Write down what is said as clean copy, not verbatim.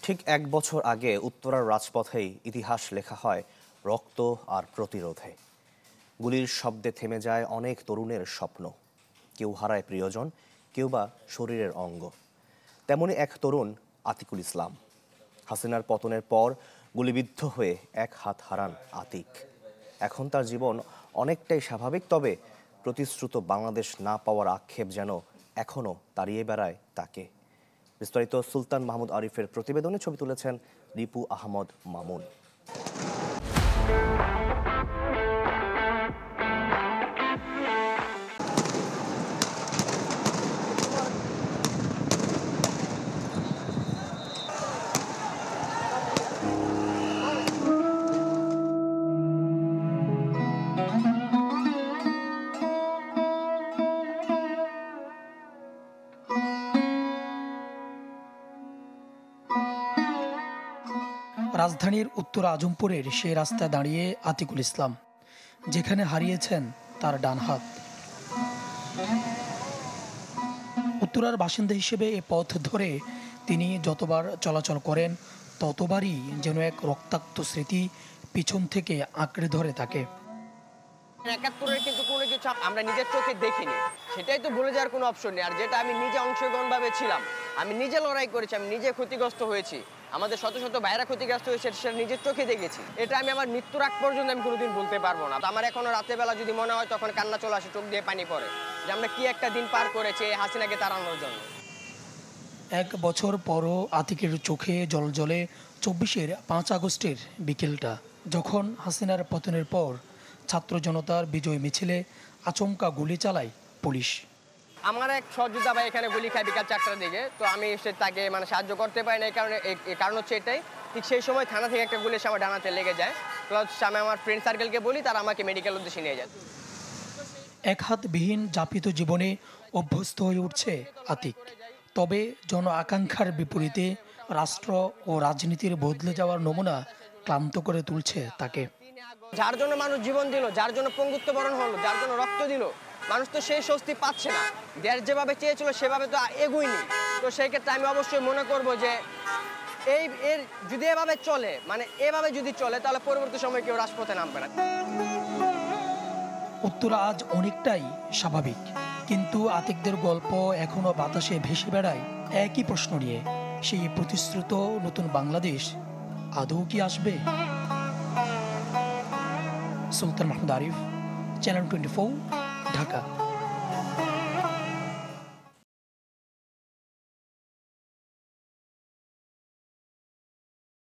ঠিক ১ বছর আগে উত্তরার রাজপথেই ইতিহাস লেখা হয় রক্ত আর প্রতিরোধে। গুলির শব্দে থেমে যায় অনেক তরুণের স্বপ্ন। কেউ হারায় প্রিয়জন, কেউ বা শরীরের অঙ্গ। তেমনই এক তরুণ আতিকুল ইসলাম। হাসিনার পতনের পর গুলিবিদ্ধ হয়ে এক হাত হারান আতিক। এখন তার জীবন অনেকটাই স্বাভাবিক, তবে প্রতিশ্রুত বাংলাদেশ না পাওয়ার আক্ষেপ যেন এখনও তাড়িয়ে বেড়ায় তাকে। বিস্তারিত সুলতান মাহমুদ আরিফের প্রতিবেদনে ছবি তুলেছেন রিপু আহমদ মামুন। রাজধানীর উত্তর আজমপুরের সেই রাস্তায় দাঁড়িয়ে আতিকুল ইসলাম, যেখানে হারিয়েছেন তার ডান হাত। উত্তরার বাসিন্দা হিসেবে এ পথ ধরে তিনি যতবার চলাচল করেন, ততবারই যেন এক রক্তাক্ত স্মৃতি পিছন থেকে আঁকড়ে ধরে তাকে। ৭১-এর কিন্তু কোনো কিছু আমরা নিজের চোখে দেখিনি, সেটাই তো ভুলে যাওয়ার কোনো অপশন নেই। আর যেটা আমি নিজে অংশগ্রহণভাবে ছিলাম, আমি নিজে লড়াই করেছি, আমি নিজে ক্ষতিগ্রস্ত হয়েছি, আমাদের শত শত ভাইরা ক্ষতিগ্রস্ত হয়েছে, সেটা নিজের চোখে দেখেছি। এটা আমি আমার মৃত্যুর আগ পর্যন্ত আমি কোনোদিন বলতে পারবো না। আমার এখনো রাতের বেলা যদি মনে হয়, তখন কান্না চলে আসে, চোখ দিয়ে পানি পড়ে, যে আমরা কি একটা দিন পার করেছি হাসিনাকে তাড়ানোর জন্য। ১ বছর পরও আতিকের চোখে জ্বলে ২৪-এর ৫ আগস্টের বিকেলটা, যখন হাসিনার পতনের পর ছাত্র জনতার বিজয় মিছিলে আচমকা গুলি চালায় পুলিশ। আমার এক সহযোদ্ধা ভাই এখানে গুলি খায় বিকাল ৪টার দিকে, তো আমি তাকে সাহায্য করতে পারি না। এই কারণ হচ্ছে এটাই, ঠিক সেই সময় থানা থেকে একটা গুলি এসে আমার ডানাতে লেগে যায়। প্লাস আমি আমার ফ্রেন্ড সার্কেলকে বলি, তারা আমাকে মেডিকেল উদ্দেশ্যে নিয়ে যায়। এক হাতবিহীন যাপিত জীবনে অভ্যস্ত হয়ে উঠছে আতিক। তবে জন আকাঙ্ক্ষার বিপরীতে রাষ্ট্র ও রাজনীতির বদলে যাওয়ার নমুনা ক্লান্ত করে তুলছে তাকে। যার জন্য মানুষ জীবন দিল, যার জন্য পঙ্গুত্ব বরণ হলো, যার জন্য রক্ত দিল, মানুষ তো সেই স্বস্তি পাচ্ছে না। দেশ যেভাবে চেয়েছিল সেভাবে তো এগোয়নি। তো সেই ক্ষেত্রে আমি অবশ্যই মনে করব যে এর যদি এভাবে চলে, এভাবে যদি চলে, তাহলে পরবর্তী সময় কেউ রাজপথে নামবে না। উত্তরা আজ অনেকটাই স্বাভাবিক, কিন্তু আতিকদের গল্প এখনো বাতাসে ভেসে বেড়ায় একই প্রশ্ন নিয়ে। সেই প্রতিশ্রুত নতুন বাংলাদেশ আদৌ কি আসবে? সুলতান মাহমুদ আরিফ, চ্যানেল 24, ঢাকা।